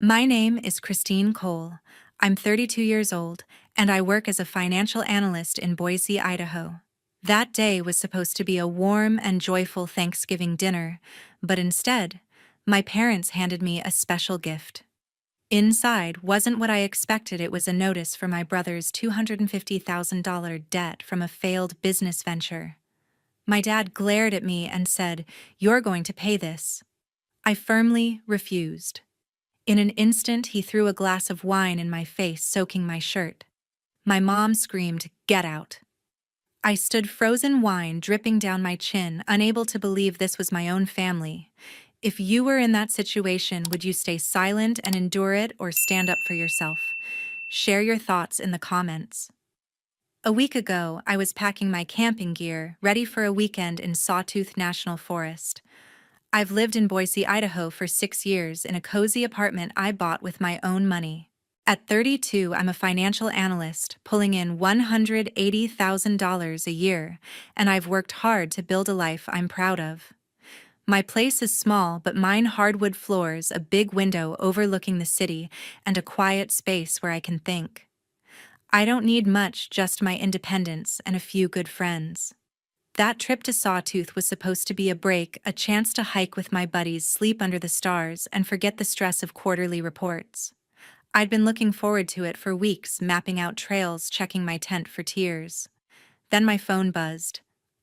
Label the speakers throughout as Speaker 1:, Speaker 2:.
Speaker 1: My name is Christine Cole. I'm 32 years old, and I work as a financial analyst in Boise, Idaho. That day was supposed to be a warm and joyful Thanksgiving dinner, but instead, my parents handed me a special gift. Inside wasn't what I expected. It was a notice for my brother's $250,000 debt from a failed business venture. My dad glared at me and said, "You're going to pay this." I firmly refused. In an instant, he threw a glass of wine in my face, soaking my shirt. My mom screamed, "Get out." I stood frozen wine dripping down my chin, unable to believe this was my own family. If you were in that situation, would you stay silent and endure it or stand up for yourself? Share your thoughts in the comments. A week ago, I was packing my camping gear, ready for a weekend in Sawtooth National Forest. I've lived in Boise, Idaho for 6 years in a cozy apartment I bought with my own money. At 32, I'm a financial analyst, pulling in $180,000 a year, and I've worked hard to build a life I'm proud of. My place is small, but mine hardwood floors, a big window overlooking the city, and a quiet space where I can think. I don't need much, just my independence and a few good friends. That trip to Sawtooth was supposed to be a break, a chance to hike with my buddies, sleep under the stars, and forget the stress of quarterly reports. I'd been looking forward to it for weeks, mapping out trails, checking my tent for tears. Then my phone buzzed.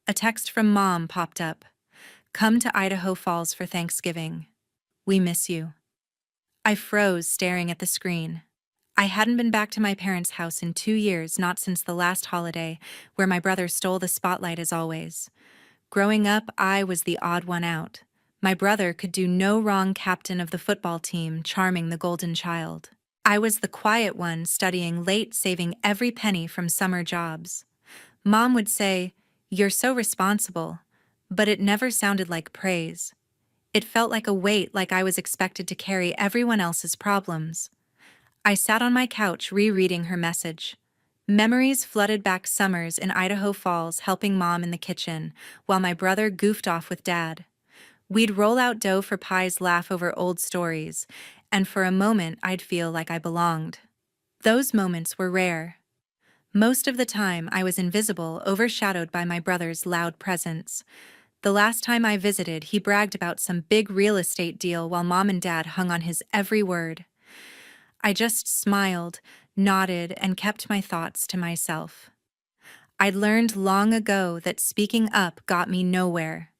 Speaker 1: A text from Mom popped up. "Come to Idaho Falls for Thanksgiving. We miss you." I froze, staring at the screen. I hadn't been back to my parents' house in 2 years, not since the last holiday, where my brother stole the spotlight as always. Growing up, I was the odd one out. My brother could do no wrong, captain of the football team, charming the golden child. I was the quiet one, studying late, saving every penny from summer jobs. Mom would say, "You're so responsible," but it never sounded like praise. It felt like a weight, like I was expected to carry everyone else's problems. I sat on my couch rereading her message. Memories flooded back, summers in Idaho Falls helping Mom in the kitchen, while my brother goofed off with Dad. We'd roll out dough for pies, laugh over old stories, and for a moment I'd feel like I belonged. Those moments were rare. Most of the time I was invisible, overshadowed by my brother's loud presence. The last time I visited, he bragged about some big real estate deal while Mom and Dad hung on his every word. I just smiled, nodded, and kept my thoughts to myself. I'd learned long ago that speaking up got me nowhere.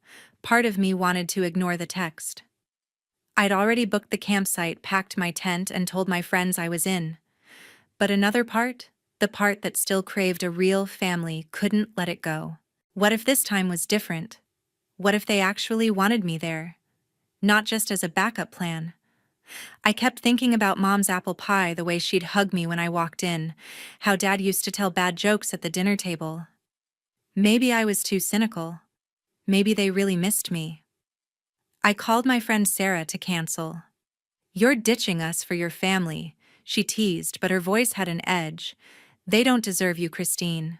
Speaker 1: Part of me wanted to ignore the text. I'd already booked the campsite, packed my tent, and told my friends I was in. But another part, the part that still craved a real family, couldn't let it go. What if this time was different? What if they actually wanted me there? Not just as a backup plan. I kept thinking about Mom's apple pie, the way she'd hug me when I walked in, how Dad used to tell bad jokes at the dinner table. Maybe I was too cynical. Maybe they really missed me. I called my friend Sarah to cancel. "You're ditching us for your family," she teased, but her voice had an edge. "They don't deserve you, Christine."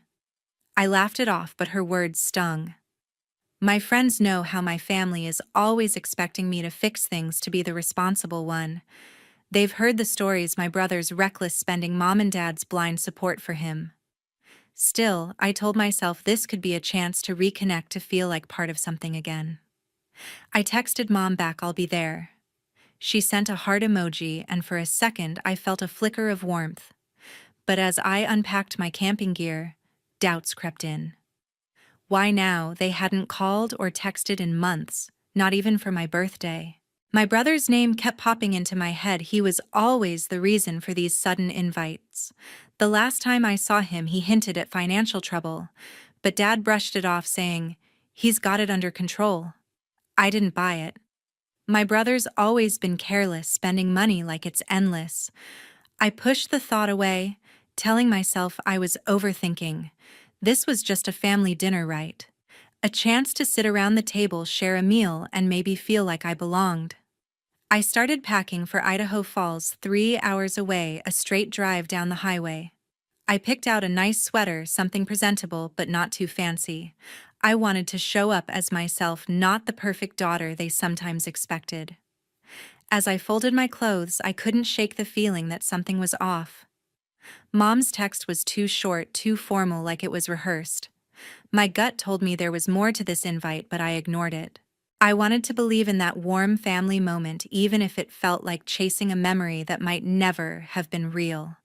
Speaker 1: I laughed it off, but her words stung. My friends know how my family is always expecting me to fix things, to be the responsible one. They've heard the stories, my brother's reckless spending, Mom and Dad's blind support for him. Still, I told myself this could be a chance to reconnect, to feel like part of something again. I texted Mom back, "I'll be there." She sent a heart emoji, and for a second I felt a flicker of warmth. But as I unpacked my camping gear, doubts crept in. Why now? They hadn't called or texted in months, not even for my birthday. My brother's name kept popping into my head. He was always the reason for these sudden invites. The last time I saw him, he hinted at financial trouble, but Dad brushed it off, saying, "He's got it under control." I didn't buy it. My brother's always been careless, spending money like it's endless. I pushed the thought away, telling myself I was overthinking. This was just a family dinner, right? A chance to sit around the table, share a meal, and maybe feel like I belonged. I started packing for Idaho Falls, 3 hours away, a straight drive down the highway. I picked out a nice sweater, something presentable but not too fancy. I wanted to show up as myself, not the perfect daughter they sometimes expected. As I folded my clothes, I couldn't shake the feeling that something was off. Mom's text was too short, too formal, like it was rehearsed. My gut told me there was more to this invite, but I ignored it. I wanted to believe in that warm family moment, even if it felt like chasing a memory that might never have been real.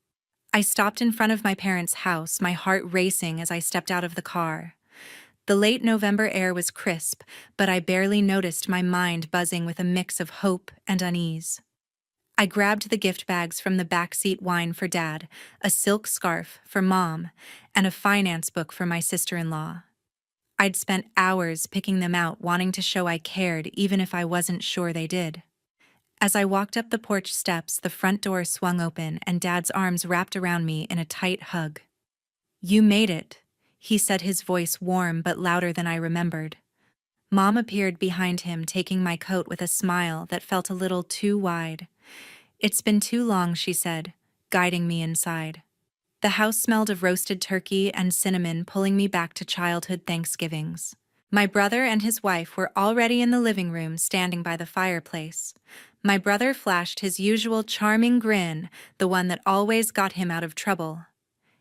Speaker 1: I stopped in front of my parents' house, my heart racing as I stepped out of the car. The late November air was crisp, but I barely noticed my mind buzzing with a mix of hope and unease. I grabbed the gift bags from the backseat, wine for Dad, a silk scarf for Mom, and a finance book for my sister-in-law. I'd spent hours picking them out, wanting to show I cared even if I wasn't sure they did. As I walked up the porch steps, the front door swung open and Dad's arms wrapped around me in a tight hug. "You made it," he said, his voice warm but louder than I remembered. Mom appeared behind him, taking my coat with a smile that felt a little too wide. "It's been too long," she said, guiding me inside. The house smelled of roasted turkey and cinnamon, pulling me back to childhood Thanksgivings. My brother and his wife were already in the living room, standing by the fireplace. My brother flashed his usual charming grin, the one that always got him out of trouble.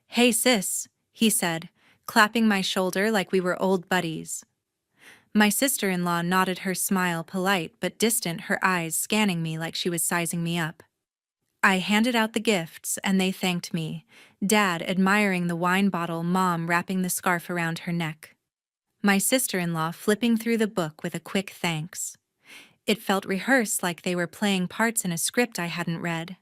Speaker 1: "Hey sis," he said, clapping my shoulder like we were old buddies. My sister-in-law nodded, her smile polite but distant, her eyes scanning me like she was sizing me up. I handed out the gifts and they thanked me, Dad admiring the wine bottle, Mom wrapping the scarf around her neck. My sister-in-law flipping through the book with a quick thanks. It felt rehearsed, like they were playing parts in a script I hadn't read.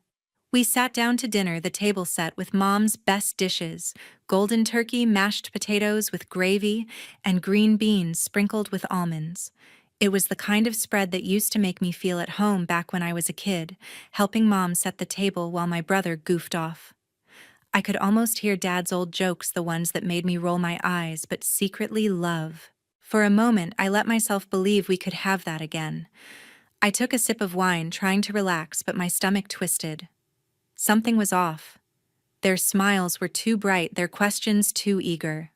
Speaker 1: We sat down to dinner, the table set with Mom's best dishes: golden turkey, mashed potatoes with gravy, and green beans sprinkled with almonds. It was the kind of spread that used to make me feel at home back when I was a kid, helping Mom set the table while my brother goofed off. I could almost hear Dad's old jokes, the ones that made me roll my eyes but secretly love. For a moment, I let myself believe we could have that again. I took a sip of wine, trying to relax, but my stomach twisted. Something was off. Their smiles were too bright, their questions too eager.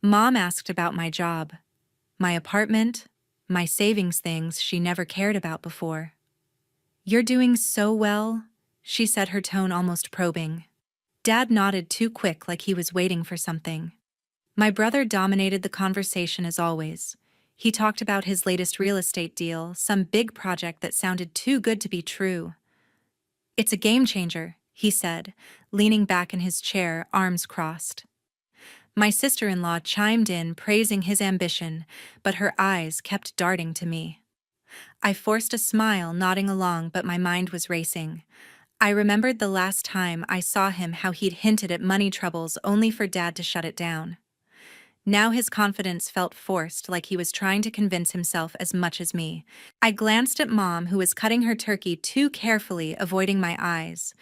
Speaker 1: Mom asked about my job, my apartment, my savings, things she never cared about before. "You're doing so well," she said, her tone almost probing. Dad nodded, too quick, like he was waiting for something. My brother dominated the conversation as always. He talked about his latest real estate deal, some big project that sounded too good to be true. "It's a game changer," he said, leaning back in his chair, arms crossed. My sister-in-law chimed in, praising his ambition, but her eyes kept darting to me. I forced a smile, nodding along, but my mind was racing. I remembered the last time I saw him, how he'd hinted at money troubles only for Dad to shut it down. Now his confidence felt forced, like he was trying to convince himself as much as me. I glanced at Mom, who was cutting her turkey too carefully, avoiding my eyes.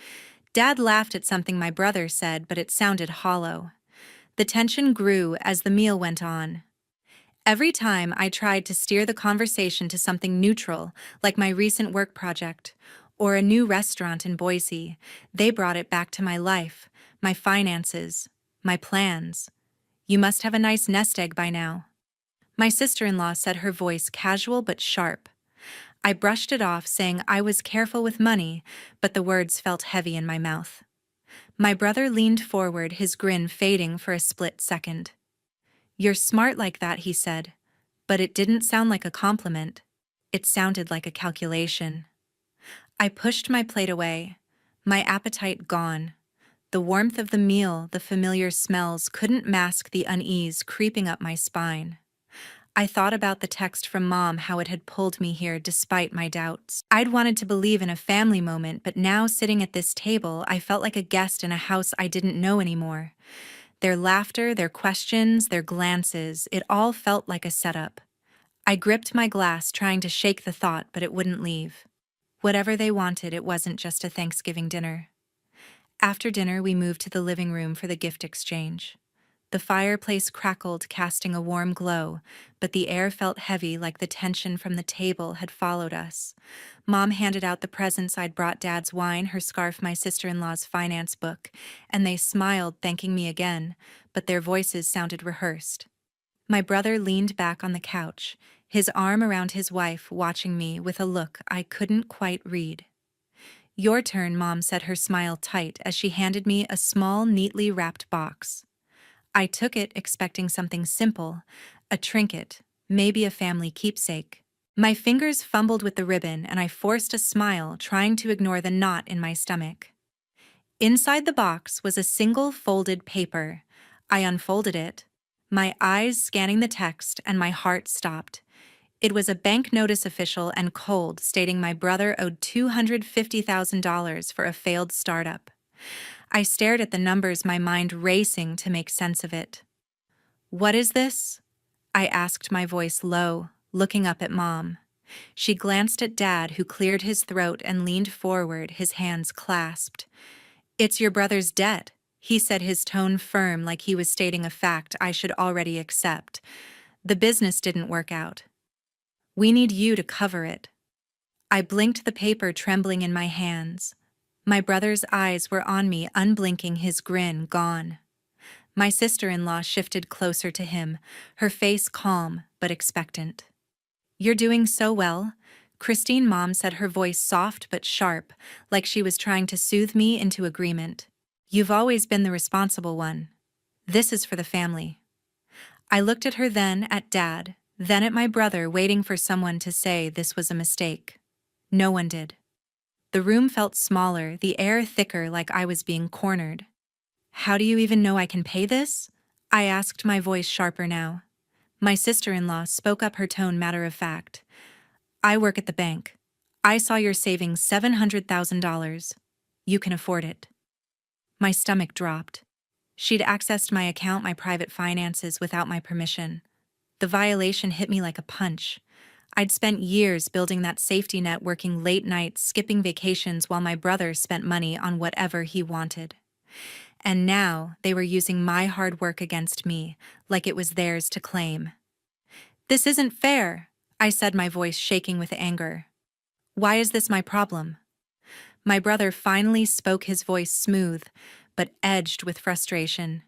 Speaker 1: Dad laughed at something my brother said, but it sounded hollow. The tension grew as the meal went on. Every time I tried to steer the conversation to something neutral, like my recent work project or a new restaurant in Boise, they brought it back to my life, my finances, my plans. "You must have a nice nest egg by now," my sister-in-law said, her voice casual but sharp. I brushed it off, saying I was careful with money, but the words felt heavy in my mouth. My brother leaned forward, his grin fading for a split second. "You're smart like that," he said, but it didn't sound like a compliment. It sounded like a calculation. I pushed my plate away, my appetite gone. The warmth of the meal, the familiar smells, couldn't mask the unease creeping up my spine. I thought about the text from Mom, how it had pulled me here despite my doubts. I'd wanted to believe in a family moment, but now, sitting at this table, I felt like a guest in a house I didn't know anymore. Their laughter, their questions, their glances, it all felt like a setup. I gripped my glass, trying to shake the thought, but it wouldn't leave. Whatever they wanted, it wasn't just a Thanksgiving dinner. After dinner, we moved to the living room for the gift exchange. The fireplace crackled, casting a warm glow, but the air felt heavy, like the tension from the table had followed us. Mom handed out the presents I'd brought: Dad's wine, her scarf, my sister-in-law's finance book, and they smiled, thanking me again, but their voices sounded rehearsed. My brother leaned back on the couch, his arm around his wife, watching me with a look I couldn't quite read. "Your turn," Mom said, her smile tight as she handed me a small, neatly wrapped box. I took it, expecting something simple, a trinket, maybe a family keepsake. My fingers fumbled with the ribbon and I forced a smile, trying to ignore the knot in my stomach. Inside the box was a single folded paper. I unfolded it, my eyes scanning the text, and my heart stopped. It was a bank notice, official and cold, stating my brother owed $250,000 for a failed startup. I stared at the numbers, my mind racing to make sense of it. "What is this?" I asked, my voice low, looking up at Mom. She glanced at Dad, who cleared his throat and leaned forward, his hands clasped. "It's your brother's debt," he said, his tone firm, like he was stating a fact I should already accept. "The business didn't work out. We need you to cover it." I blinked, the paper trembling in my hands. My brother's eyes were on me, unblinking, his grin gone. My sister-in-law shifted closer to him, her face calm but expectant. "You're doing so well," Christine, Mom said, her voice soft but sharp, like she was trying to soothe me into agreement. "You've always been the responsible one. This is for the family." I looked at her, then at Dad, then at my brother, waiting for someone to say this was a mistake. No one did. The room felt smaller, the air thicker, like I was being cornered. "How do you even know I can pay this?" I asked, my voice sharper now. My sister-in-law spoke up, her tone matter of fact. "I work at the bank. I saw you're saving $700,000. You can afford it." My stomach dropped. She'd accessed my account, my private finances, without my permission. The violation hit me like a punch. I'd spent years building that safety net, working late nights, skipping vacations, while my brother spent money on whatever he wanted. And now they were using my hard work against me, like it was theirs to claim. "This isn't fair," I said, my voice shaking with anger. "Why is this my problem?" My brother finally spoke, his voice smooth, but edged with frustration.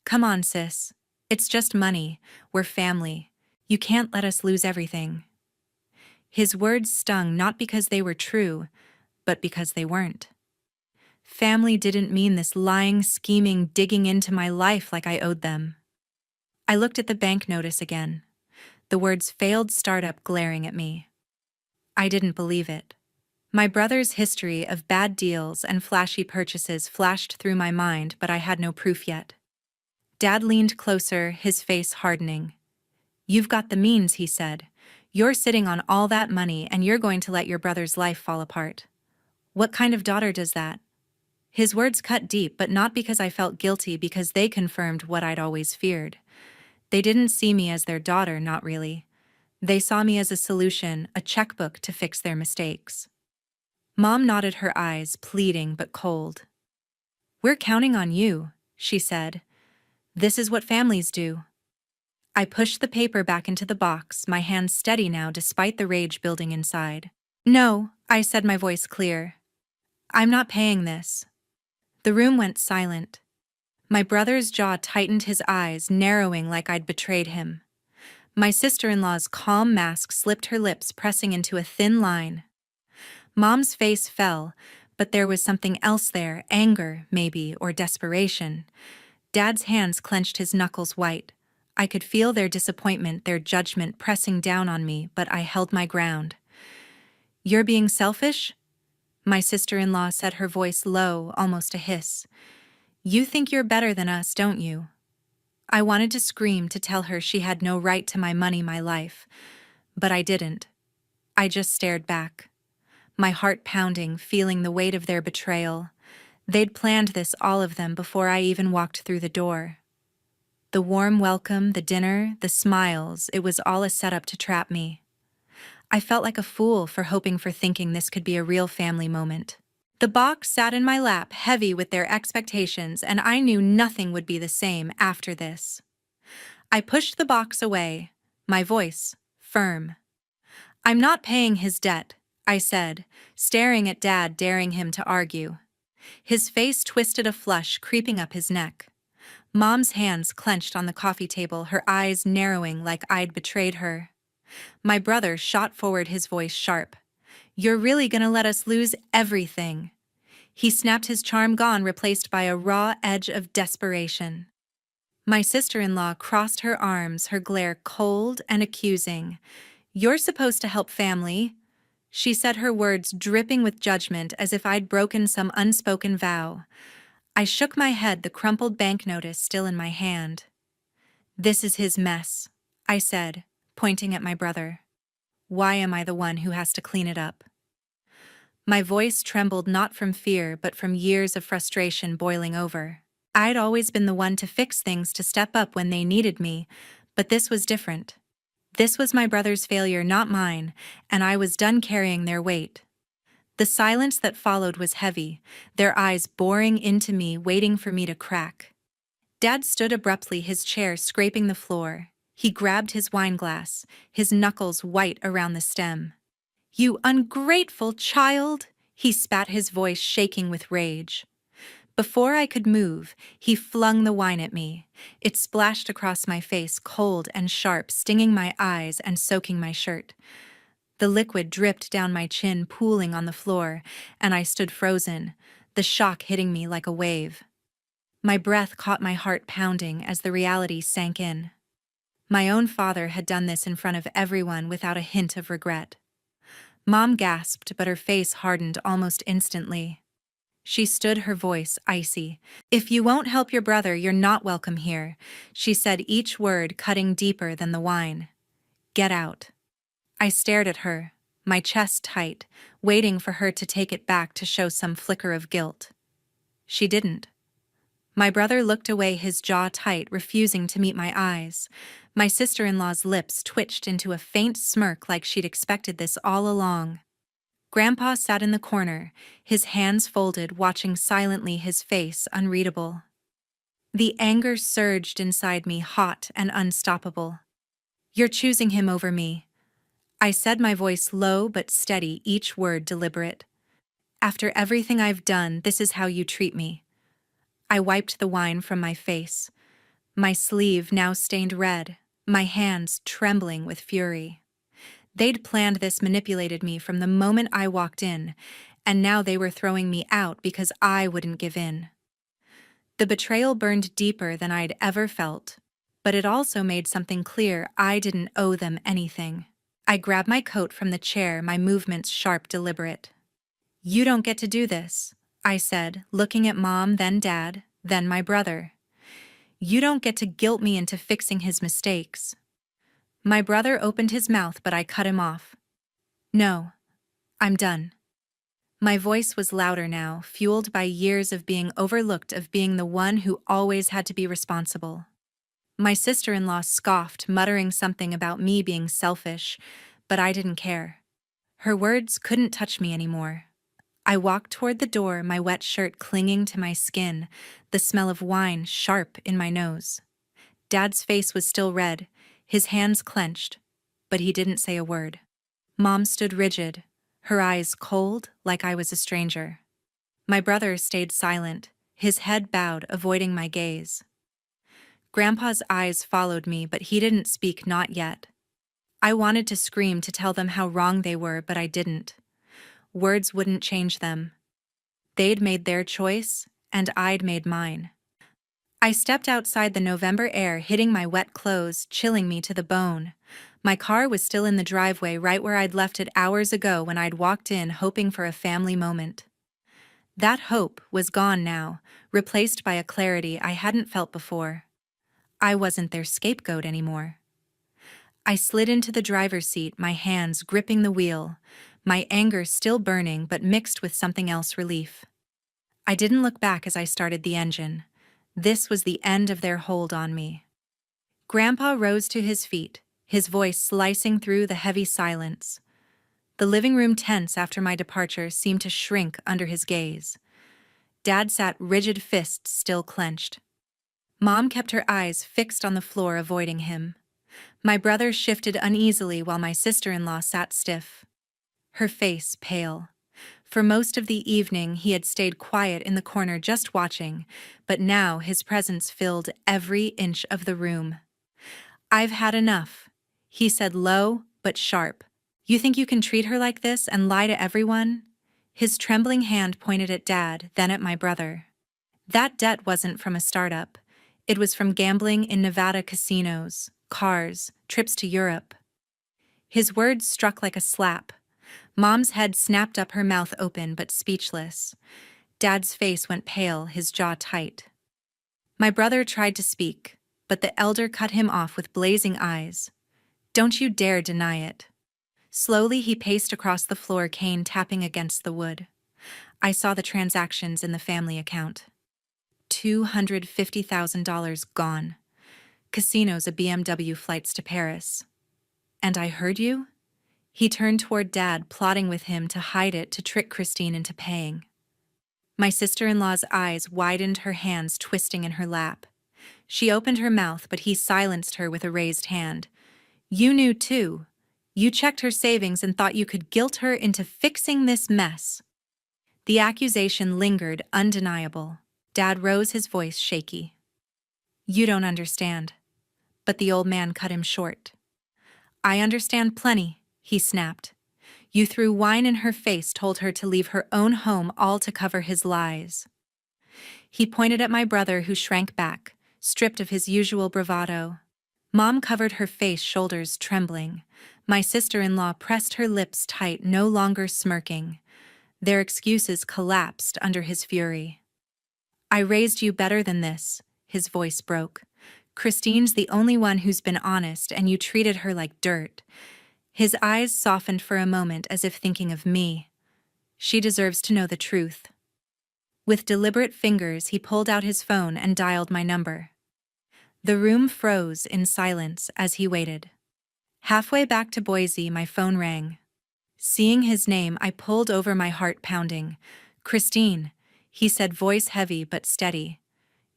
Speaker 1: "Come on, sis. It's just money. We're family. You can't let us lose everything." His words stung, not because they were true, but because they weren't. Family didn't mean this lying, scheming, digging into my life like I owed them. I looked at the bank notice again, the words "failed startup" glaring at me. I didn't believe it. My brother's history of bad deals and flashy purchases flashed through my mind, but I had no proof yet. Dad leaned closer, his face hardening. "You've got the means," he said. "You're sitting on all that money, and you're going to let your brother's life fall apart. What kind of daughter does that?" His words cut deep, but not because I felt guilty, because they confirmed what I'd always feared. They didn't see me as their daughter, not really. They saw me as a solution, a checkbook to fix their mistakes. Mom nodded, her eyes pleading but cold. "We're counting on you," she said. "This is what families do." I pushed the paper back into the box, my hands steady now despite the rage building inside. "No," I said, my voice clear. "I'm not paying this." The room went silent. My brother's jaw tightened, his eyes narrowing like I'd betrayed him. My sister-in-law's calm mask slipped, her lips pressing into a thin line. Mom's face fell, but there was something else there, anger, maybe, or desperation. Dad's hands clenched, his knuckles white. I could feel their disappointment, their judgment pressing down on me, but I held my ground. "You're being selfish?" My sister-in-law said, her voice low, almost a hiss. "You think you're better than us, don't you?" I wanted to scream, to tell her she had no right to my money, my life, but I didn't. I just stared back, my heart pounding, feeling the weight of their betrayal. They'd planned this, all of them, before I even walked through the door. The warm welcome, the dinner, the smiles, it was all a setup to trap me. I felt like a fool for hoping, for thinking this could be a real family moment. The box sat in my lap, heavy with their expectations, and I knew nothing would be the same after this. I pushed the box away, my voice firm. "I'm not paying his debt," I said, staring at Dad, daring him to argue. His face twisted, a flush creeping up his neck. Mom's hands clenched on the coffee table, her eyes narrowing like I'd betrayed her. My brother shot forward, his voice sharp. "You're really gonna let us lose everything?" He snapped, his charm gone, replaced by a raw edge of desperation. My sister-in-law crossed her arms, her glare cold and accusing. "You're supposed to help family," she said, her words dripping with judgment as if I'd broken some unspoken vow. I shook my head, the crumpled banknote still in my hand. "This is his mess," I said, pointing at my brother. "Why am I the one who has to clean it up?" My voice trembled, not from fear but from years of frustration boiling over. I'd always been the one to fix things, to step up when they needed me, but this was different. This was my brother's failure, not mine, and I was done carrying their weight. The silence that followed was heavy, their eyes boring into me, waiting for me to crack. Dad stood abruptly, his chair scraping the floor. He grabbed his wine glass, his knuckles white around the stem. "You ungrateful child!" he spat, his voice shaking with rage. Before I could move, he flung the wine at me. It splashed across my face, cold and sharp, stinging my eyes and soaking my shirt. The liquid dripped down my chin, pooling on the floor, and I stood frozen, the shock hitting me like a wave. My breath caught, my heart pounding as the reality sank in. My own father had done this in front of everyone without a hint of regret. Mom gasped, but her face hardened almost instantly. She stood, her voice icy. "If you won't help your brother, you're not welcome here," she said, each word cutting deeper than the wine. "Get out." I stared at her, my chest tight, waiting for her to take it back, to show some flicker of guilt. She didn't. My brother looked away, his jaw tight, refusing to meet my eyes. My sister-in-law's lips twitched into a faint smirk, like she'd expected this all along. Grandpa sat in the corner, his hands folded, watching silently, his face unreadable. The anger surged inside me, hot and unstoppable. "You're choosing him over me," I said, my voice low but steady, each word deliberate. "After everything I've done, this is how you treat me." I wiped the wine from my face, my sleeve now stained red, my hands trembling with fury. They'd planned this, manipulated me from the moment I walked in, and now they were throwing me out because I wouldn't give in. The betrayal burned deeper than I'd ever felt, but it also made something clear: I didn't owe them anything. I grabbed my coat from the chair, my movements sharp, deliberate. "You don't get to do this," I said, looking at Mom, then Dad, then my brother. "You don't get to guilt me into fixing his mistakes." My brother opened his mouth, but I cut him off. "No, I'm done." My voice was louder now, fueled by years of being overlooked, of being the one who always had to be responsible. My sister-in-law scoffed, muttering something about me being selfish, but I didn't care. Her words couldn't touch me anymore. I walked toward the door, my wet shirt clinging to my skin, the smell of wine sharp in my nose. Dad's face was still red, his hands clenched, but he didn't say a word. Mom stood rigid, her eyes cold, like I was a stranger. My brother stayed silent, his head bowed, avoiding my gaze. Grandpa's eyes followed me, but he didn't speak, not yet. I wanted to scream, to tell them how wrong they were, but I didn't. Words wouldn't change them. They'd made their choice, and I'd made mine. I stepped outside, the November air hitting my wet clothes, chilling me to the bone. My car was still in the driveway, right where I'd left it hours ago when I'd walked in hoping for a family moment. That hope was gone now, replaced by a clarity I hadn't felt before. I wasn't their scapegoat anymore. I slid into the driver's seat, my hands gripping the wheel, my anger still burning but mixed with something else, relief. I didn't look back as I started the engine. This was the end of their hold on me. Grandpa rose to his feet, his voice slicing through the heavy silence. The living room, tense after my departure, seemed to shrink under his gaze. Dad sat rigid, fists still clenched. Mom kept her eyes fixed on the floor, avoiding him. My brother shifted uneasily while my sister-in-law sat stiff, her face pale. For most of the evening he had stayed quiet in the corner, just watching, but now his presence filled every inch of the room. "I've had enough," he said low but sharp. You think you can treat her like this and lie to everyone? His trembling hand pointed at Dad, then at my brother. That debt wasn't from a startup. It was from gambling in Nevada casinos, cars, trips to Europe. His words struck like a slap. Mom's head snapped up, her mouth open but speechless. Dad's face went pale, his jaw tight. My brother tried to speak, but the elder cut him off with blazing eyes. Don't you dare deny it. Slowly he paced across the floor, cane tapping against the wood. I saw the transactions in the family account. $250,000 gone. Casinos, a BMW, flights to Paris. And I heard you? He turned toward Dad, plotting with him to hide it, to trick Christine into paying. My sister-in-law's eyes widened, her hands twisting in her lap. She opened her mouth, but he silenced her with a raised hand. You knew too. You checked her savings and thought you could guilt her into fixing this mess. The accusation lingered, undeniable. Dad rose, his voice shaky. You don't understand. But the old man cut him short. I understand plenty, he snapped. You threw wine in her face, told her to leave her own home, all to cover his lies. He pointed at my brother, who shrank back, stripped of his usual bravado. Mom covered her face, shoulders trembling. My sister-in-law pressed her lips tight, no longer smirking. Their excuses collapsed under his fury. I raised you better than this, his voice broke. Christine's the only one who's been honest, and you treated her like dirt. His eyes softened for a moment, as if thinking of me. She deserves to know the truth. With deliberate fingers, he pulled out his phone and dialed my number. The room froze in silence as he waited. Halfway back to Boise, my phone rang. Seeing his name, I pulled over, my heart pounding. Christine, he said, voice heavy but steady.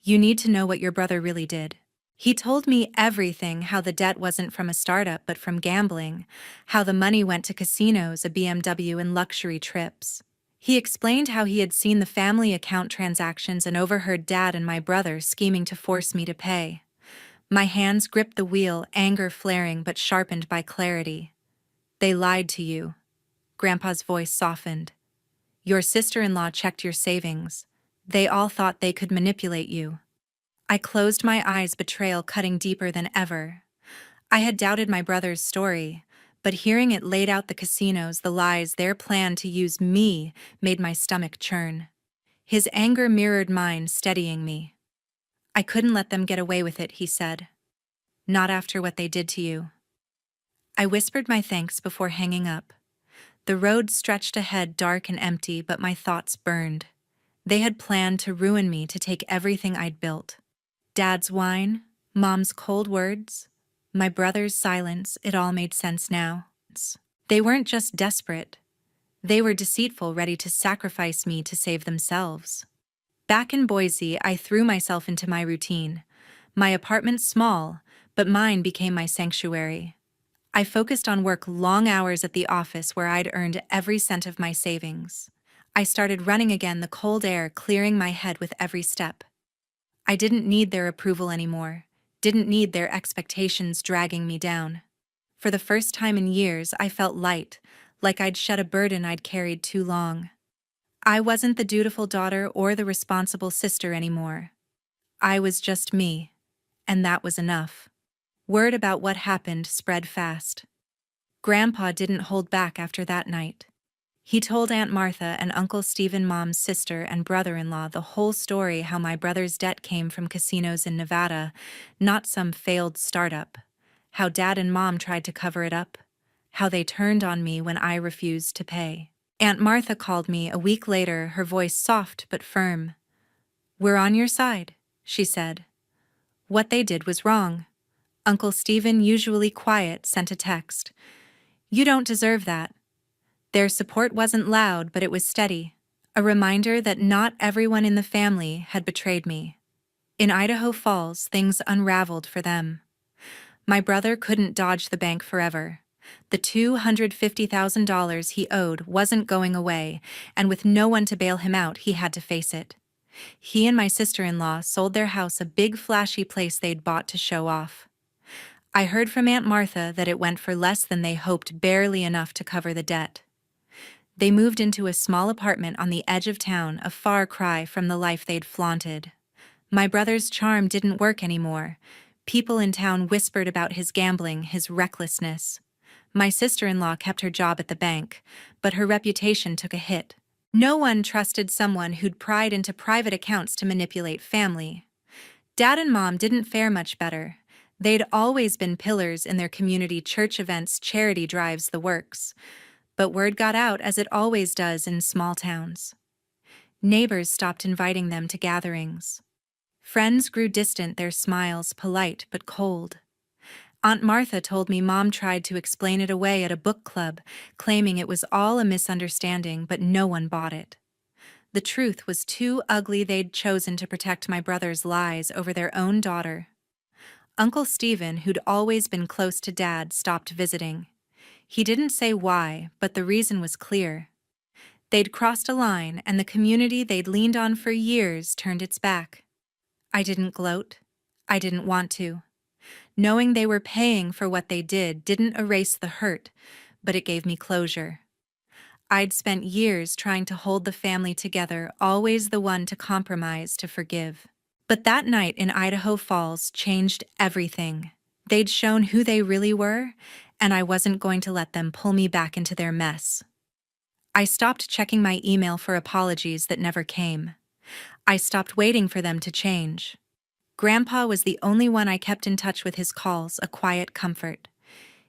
Speaker 1: You need to know what your brother really did. He told me everything, how the debt wasn't from a startup but from gambling, how the money went to casinos, a BMW, and luxury trips. He explained how he had seen the family account transactions and overheard Dad and my brother scheming to force me to pay. My hands gripped the wheel, anger flaring but sharpened by clarity. They lied to you. Grandpa's voice softened. Your sister-in-law checked your savings. They all thought they could manipulate you. I closed my eyes, betrayal cutting deeper than ever. I had doubted my brother's story, but hearing it laid out, the casinos, the lies, their plan to use me, made my stomach churn. His anger mirrored mine, steadying me. I couldn't let them get away with it, he said. Not after what they did to you. I whispered my thanks before hanging up. The road stretched ahead, dark and empty, but my thoughts burned. They had planned to ruin me, to take everything I'd built. Dad's wine, Mom's cold words, my brother's silence, it all made sense now. They weren't just desperate. They were deceitful, ready to sacrifice me to save themselves. Back in Boise, I threw myself into my routine. My apartment small, but mine became my sanctuary. I focused on work, long hours at the office where I'd earned every cent of my savings. I started running again, the cold air clearing my head with every step. I didn't need their approval anymore, didn't need their expectations dragging me down. For the first time in years, I felt light, like I'd shed a burden I'd carried too long. I wasn't the dutiful daughter or the responsible sister anymore. I was just me, and that was enough. Word about what happened spread fast. Grandpa didn't hold back after that night. He told Aunt Martha and Uncle Stephen, Mom's sister and brother-in-law, the whole story, how my brother's debt came from casinos in Nevada, not some failed startup. How Dad and Mom tried to cover it up. How they turned on me when I refused to pay. Aunt Martha called me a week later, her voice soft but firm. We're on your side, she said. What they did was wrong. Uncle Stephen, usually quiet, sent a text. You don't deserve that. Their support wasn't loud, but it was steady. A reminder that not everyone in the family had betrayed me. In Idaho Falls, things unraveled for them. My brother couldn't dodge the bank forever. The $250,000 he owed wasn't going away, and with no one to bail him out, he had to face it. He and my sister-in-law sold their house, a big flashy place they'd bought to show off. I heard from Aunt Martha that it went for less than they hoped, barely enough to cover the debt. They moved into a small apartment on the edge of town, a far cry from the life they'd flaunted. My brother's charm didn't work anymore. People in town whispered about his gambling, his recklessness. My sister-in-law kept her job at the bank, but her reputation took a hit. No one trusted someone who'd pried into private accounts to manipulate family. Dad and Mom didn't fare much better. They'd always been pillars in their community, church events, charity drives, the works. But word got out, as it always does in small towns. Neighbors stopped inviting them to gatherings. Friends grew distant, their smiles polite but cold. Aunt Martha told me Mom tried to explain it away at a book club, claiming it was all a misunderstanding, but no one bought it. The truth was too ugly. They'd chosen to protect my brother's lies over their own daughter. Uncle Stephen, who'd always been close to Dad, stopped visiting. He didn't say why, but the reason was clear. They'd crossed a line, and the community they'd leaned on for years turned its back. I didn't gloat. I didn't want to. Knowing they were paying for what they did didn't erase the hurt, but it gave me closure. I'd spent years trying to hold the family together, always the one to compromise, to forgive. But that night in Idaho Falls changed everything. They'd shown who they really were, and I wasn't going to let them pull me back into their mess. I stopped checking my email for apologies that never came. I stopped waiting for them to change. Grandpa was the only one I kept in touch with, his calls, a quiet comfort.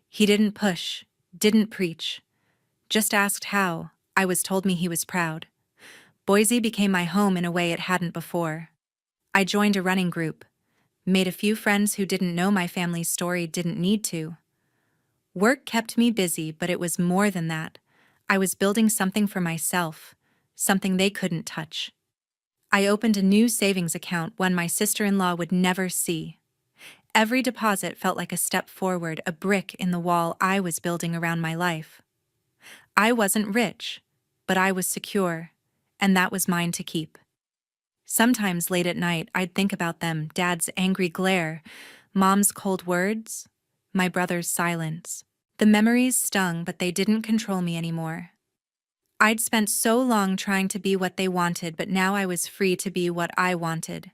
Speaker 1: He didn't push, didn't preach. Just asked how. I was told me he was proud. Boise became my home in a way it hadn't before. I joined a running group. Made a few friends who didn't know my family's story, didn't need to. Work kept me busy, but it was more than that. I was building something for myself, something they couldn't touch. I opened a new savings account, one my sister-in-law would never see. Every deposit felt like a step forward, a brick in the wall I was building around my life. I wasn't rich, but I was secure, and that was mine to keep. Sometimes late at night, I'd think about them, Dad's angry glare, Mom's cold words, my brother's silence. The memories stung, but they didn't control me anymore. I'd spent so long trying to be what they wanted, but now I was free to be what I wanted.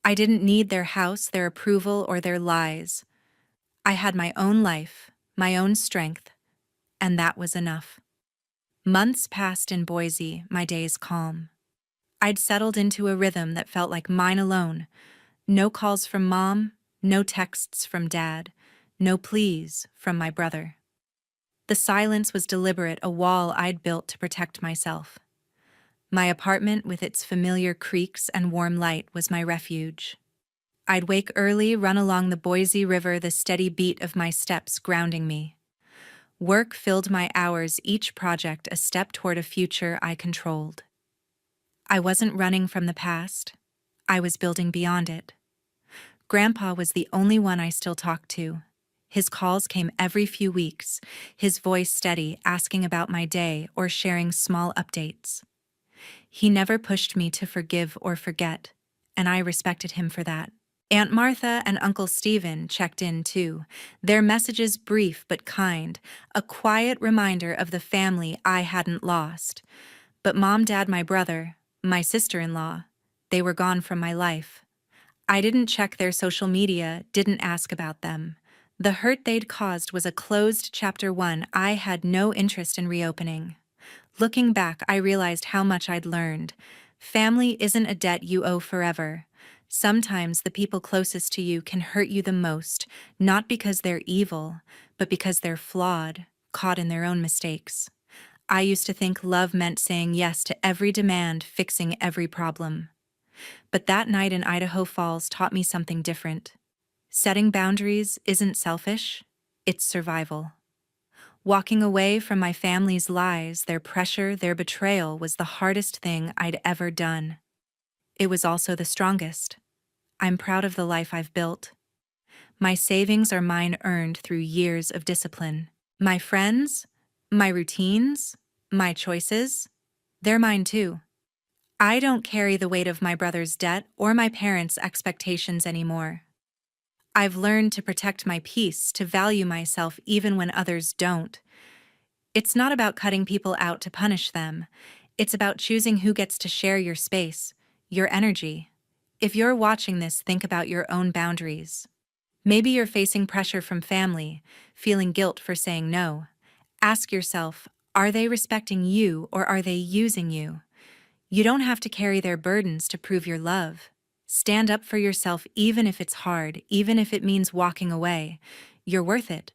Speaker 1: I didn't need their house, their approval, or their lies. I had my own life, my own strength, and that was enough. Months passed in Boise, my days calm. I'd settled into a rhythm that felt like mine alone. No calls from Mom, no texts from Dad, no pleas from my brother. The silence was deliberate, a wall I'd built to protect myself. My apartment, with its familiar creaks and warm light, was my refuge. I'd wake early, run along the Boise River, the steady beat of my steps grounding me. Work filled my hours, each project a step toward a future I controlled. I wasn't running from the past. I was building beyond it. Grandpa was the only one I still talked to. His calls came every few weeks, his voice steady, asking about my day or sharing small updates. He never pushed me to forgive or forget, and I respected him for that. Aunt Martha and Uncle Stephen checked in too, their messages brief but kind, a quiet reminder of the family I hadn't lost. But Mom, Dad, my brother, my sister-in-law, they were gone from my life. I didn't check their social media, didn't ask about them. The hurt they'd caused was a closed chapter, one I had no interest in reopening. Looking back, I realized how much I'd learned. Family isn't a debt you owe forever. Sometimes the people closest to you can hurt you the most, not because they're evil, but because they're flawed, caught in their own mistakes. I used to think love meant saying yes to every demand, fixing every problem. But that night in Idaho Falls taught me something different. Setting boundaries isn't selfish, it's survival. Walking away from my family's lies, their pressure, their betrayal was the hardest thing I'd ever done. It was also the strongest. I'm proud of the life I've built. My savings are mine, earned through years of discipline. My friends, my routines, my choices, they're mine too. I don't carry the weight of my brother's debt or my parents' expectations anymore. I've learned to protect my peace, to value myself even when others don't. It's not about cutting people out to punish them. It's about choosing who gets to share your space, your energy. If you're watching this, think about your own boundaries. Maybe you're facing pressure from family, feeling guilt for saying no. Ask yourself, are they respecting you or are they using you? You don't have to carry their burdens to prove your love. Stand up for yourself even if it's hard, even if it means walking away. You're worth it.